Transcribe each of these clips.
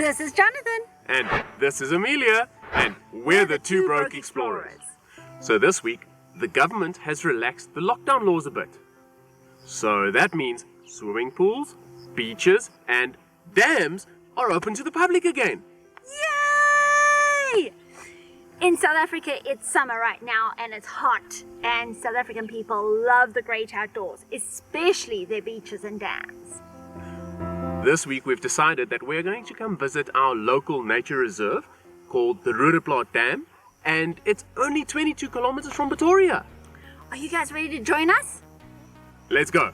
This is Jonathan. And this is Amelia. And we're the Two Broke Explorers. So this week, the government has relaxed the lockdown laws a bit. So that means swimming pools, beaches, and dams are open to the public again. Yay! In South Africa, it's summer right now and it's hot. And South African people love the great outdoors, especially their beaches and dams. This week we've decided that we're going to come visit our local nature reserve called the Roodeplat Dam, and it's only 22 kilometers from Pretoria. Are you guys ready to join us? Let's go.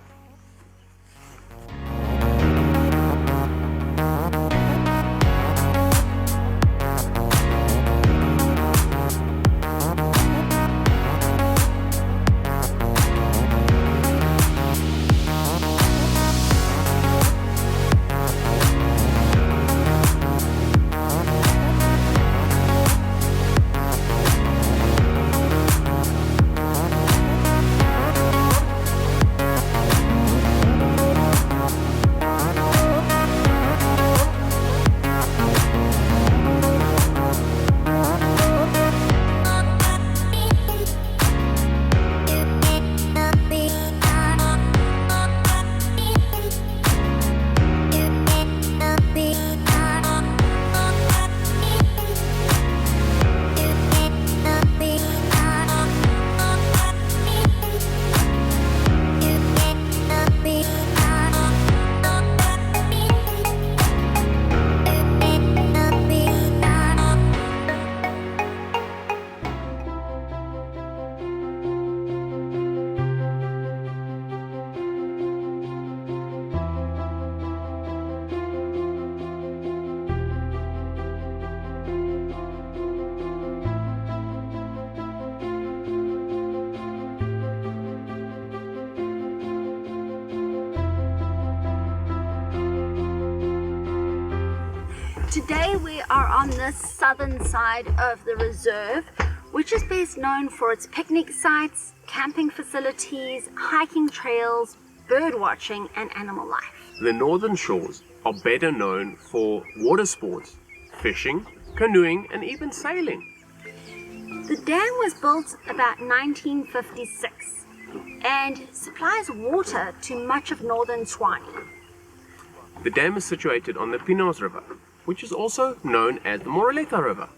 Today we are on the southern side of the reserve, which is best known for its picnic sites, camping facilities, hiking trails, bird watching and animal life. The northern shores are better known for water sports, fishing, canoeing and even sailing. The dam was built about 1956 and supplies water to much of northern Tshwane. The dam is situated on the Pinos River, which is also known as the Moreleka River.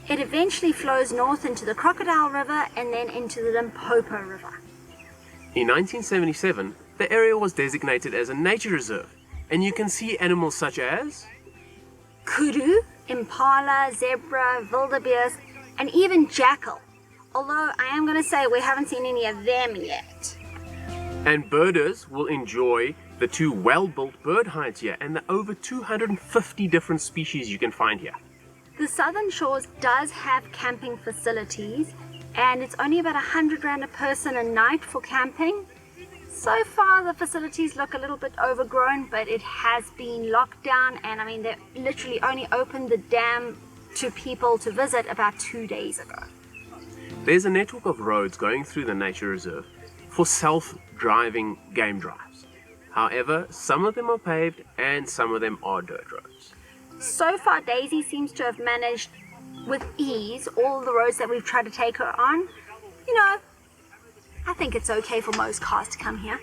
It eventually flows north into the Crocodile River and then into the Limpopo River. In 1977, the area was designated as a nature reserve, and you can see animals such as kudu, impala, zebra, wildebeest, and even jackal. Although I am going to say we haven't seen any of them yet. And birders will enjoy the two well-built bird hides here and the over 250 different species you can find here. The southern shores does have camping facilities and it's only about 100 rand a person a night for camping. So far the facilities look a little bit overgrown, but it has been locked down, and I mean they literally only opened the dam to people to visit about 2 days ago. There's a network of roads going through the nature reserve for self-driving game drives. However, some of them are paved and some of them are dirt roads. So far, Daisy seems to have managed with ease all the roads that we've tried to take her on. You know, I think it's okay for most cars to come here.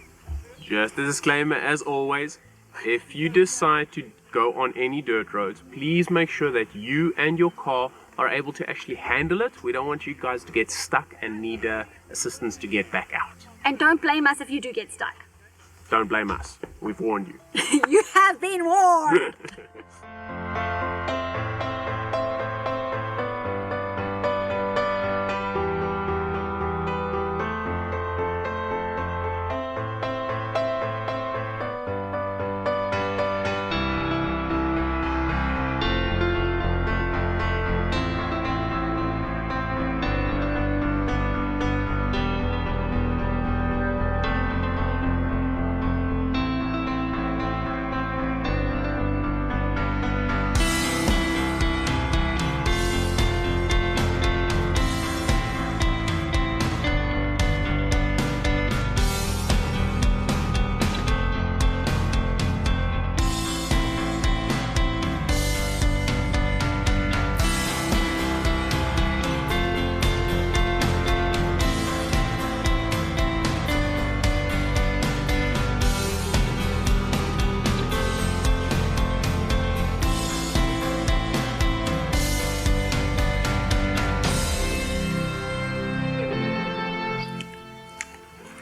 Just a disclaimer, as always, if you decide to go on any dirt roads, please make sure that you and your car are able to actually handle it. We don't want you guys to get stuck and need assistance to get back out. And don't blame us if you do get stuck. Don't blame us. We've warned you. You have been warned!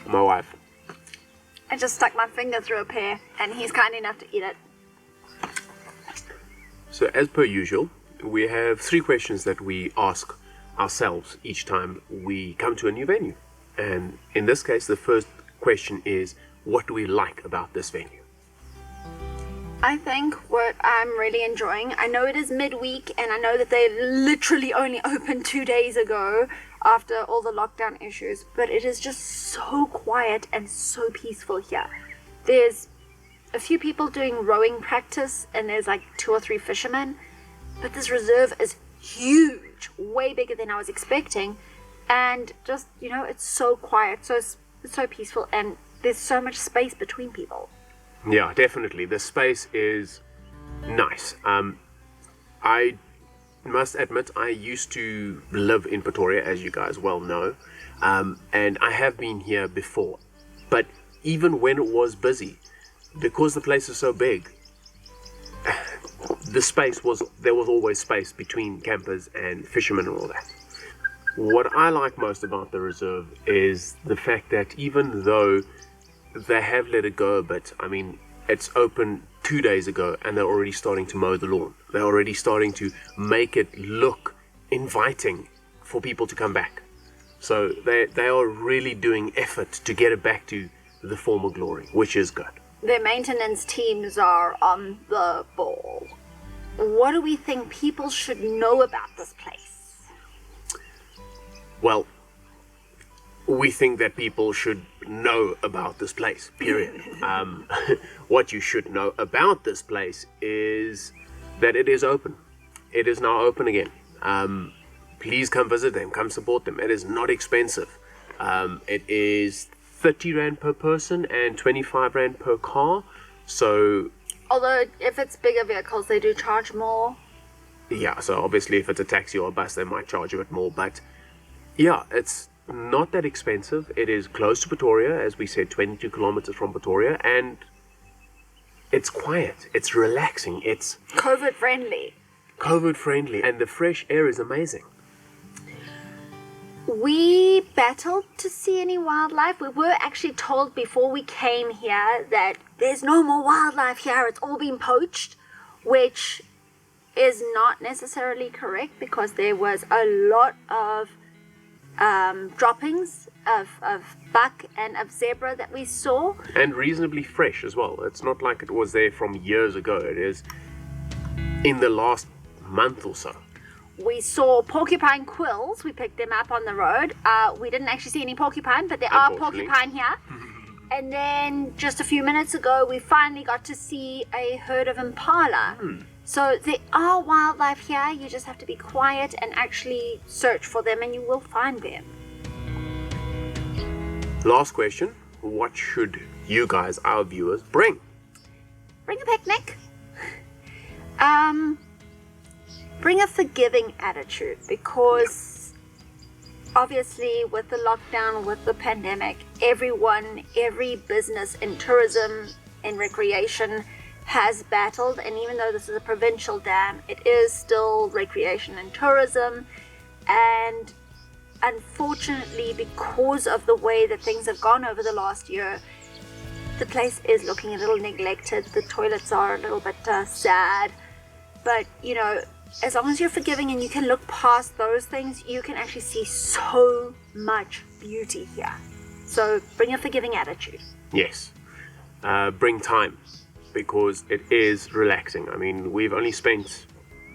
My wife. I just stuck my finger through a pear, and he's kind enough to eat it. So as per usual, we have 3 questions that we ask ourselves each time we come to a new venue. And in this case, the first question is, what do we like about this venue? I think what I'm really enjoying, I know it is midweek, and I know that they literally only opened 2 days ago after all the lockdown issues, but it is just so quiet and so peaceful here. There's a few people doing rowing practice, and there's like 2 or 3 fishermen, but this reserve is huge, way bigger than I was expecting, and just, you know, it's so quiet, so peaceful, and there's so much space between people. Yeah, definitely. The space is nice. I must admit, I used to live in Pretoria, as you guys well know, and I have been here before. But even when it was busy, because the place is so big, there was always space between campers and fishermen and all that. What I like most about the reserve is the fact that even though they have let it go a bit, I mean, it's open 2 days ago and they're already starting to mow the lawn. They're already starting to make it look inviting for people to come back. So they are really doing effort to get it back to the former glory, which is good. Their maintenance teams are on the ball. What do we think people should know about this place? Well, we think that people should know about this place, period. What you should know about this place is that it is open. It is now open again. Please come visit them, come support them. It is not expensive. It is 30 Rand per person and 25 Rand per car. So, although if it's bigger vehicles, they do charge more. Yeah, so obviously if it's a taxi or a bus, they might charge a bit more. But yeah, it's not that expensive. It is close to Pretoria, as we said, 22 kilometers from Pretoria, and it's quiet, it's relaxing, it's COVID friendly, and the fresh air is amazing. We battled to see any wildlife. We were actually told before we came here that there's no more wildlife here, it's all been poached, which is not necessarily correct, because there was a lot of droppings of buck and of zebra that we saw. And reasonably fresh as well. It's not like it was there from years ago. It is in the last month or so. We saw porcupine quills. We picked them up on the road. We didn't actually see any porcupine, but there are porcupine here. And then just a few minutes ago, we finally got to see a herd of impala. So there are wildlife here. You just have to be quiet and actually search for them, and you will find them. Last question. What should you guys, our viewers, bring? Bring a picnic. Bring a forgiving attitude, because obviously with the lockdown, with the pandemic, every business in tourism, in recreation has battled, and even though this is a provincial dam, it is still recreation and tourism, and unfortunately, because of the way that things have gone over the last year, the place is looking a little neglected. The toilets are a little bit sad, but you know, as long as you're forgiving and you can look past those things, you can actually see so much beauty here. So bring a forgiving attitude. Yes. Bring time, because it is relaxing. I mean, we've only spent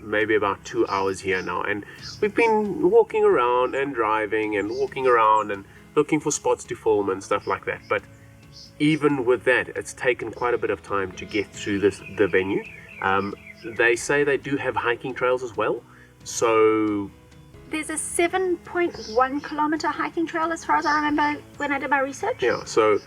maybe about 2 hours here now, and we've been walking around and driving and walking around and looking for spots to film and stuff like that. But even with that, it's taken quite a bit of time to get through the venue. They say they do have hiking trails as well. So there's a 7.1 kilometer hiking trail, as far as I remember when I did my research. Yeah, so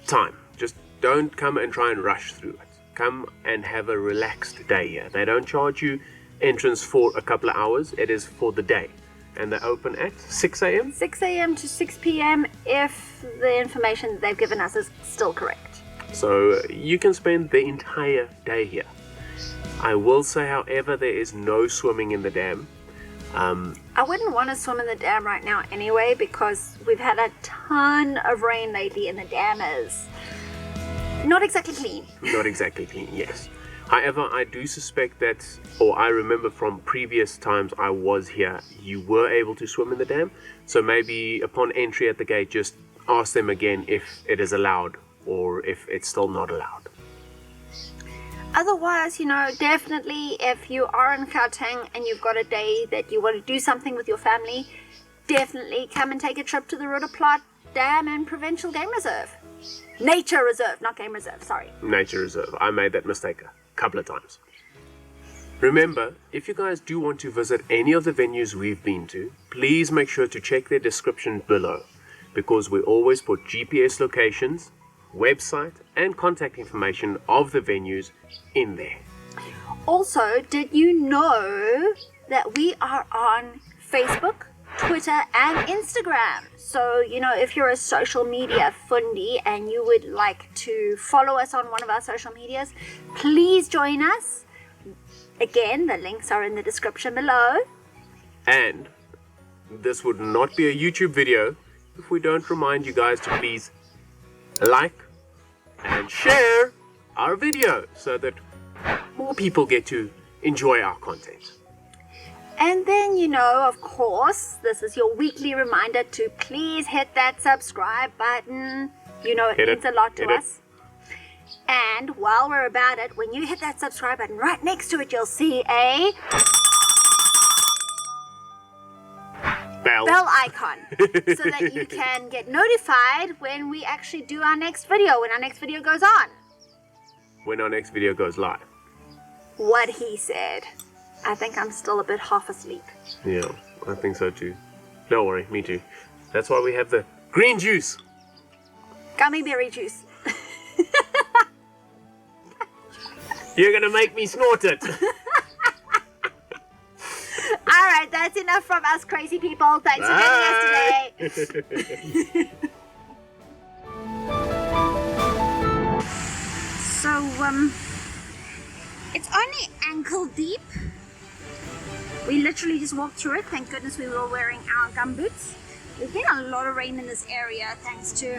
time. Just don't come and try and rush through it. Come and have a relaxed day here. They don't charge you entrance for a couple of hours. It is for the day. And they open at 6 a.m.? 6 a.m. to 6 p.m. if the information that they've given us is still correct. So you can spend the entire day here. I will say, however, there is no swimming in the dam. I wouldn't want to swim in the dam right now anyway, because we've had a ton of rain lately and the dam is not exactly clean. Not exactly clean, yes. However, I do suspect that, or I remember from previous times I was here, you were able to swim in the dam. So maybe upon entry at the gate, just ask them again if it is allowed or if it's still not allowed. Otherwise, you know, definitely if you are in Gauteng and you've got a day that you want to do something with your family, definitely come and take a trip to the Roodeplat Dam and Provincial Game Reserve. Nature Reserve, not Game Reserve, sorry. Nature Reserve. I made that mistake a couple of times. Remember, if you guys do want to visit any of the venues we've been to, please make sure to check their description below, because we always put GPS locations, website and contact information of the venues in there. Also, did you know that we are on Facebook, Twitter and Instagram? So, you know, if you're a social media fundi and you would like to follow us on one of our social medias, please join us. Again, the links are in the description below. And this would not be a YouTube video if we don't remind you guys to please like and share our video so that more people get to enjoy our content. And then, you know, of course, this is your weekly reminder to please hit that subscribe button. You know, it means a lot to us. And while we're about it, when you hit that subscribe button, right next to it, you'll see a bell icon so that you can get notified when we actually do our next video, when our next video goes on. When our next video goes live. What he said. I think I'm still a bit half asleep. Yeah, I think so too. Don't worry, me too. That's why we have the green juice. Gummyberry juice. You're gonna make me snort it. Alright, that's enough from us crazy people. Thanks for joining us today. So, it's only ankle deep. We literally just walked through it. Thank goodness we were wearing our gumboots. There's been a lot of rain in this area thanks to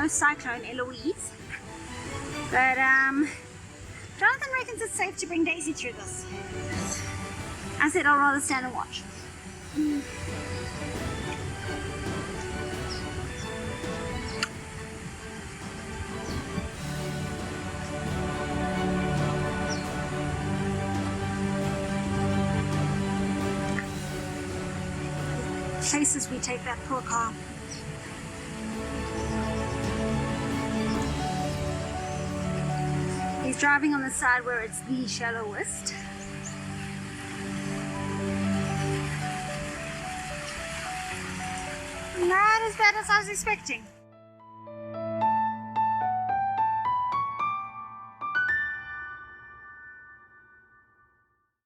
Cyclone Eloise. But, Jonathan reckons it's safe to bring Daisy through this. I said I'll rather stand and watch. Places we take that poor car. He's driving on the side where it's the shallowest. Not as bad as I was expecting.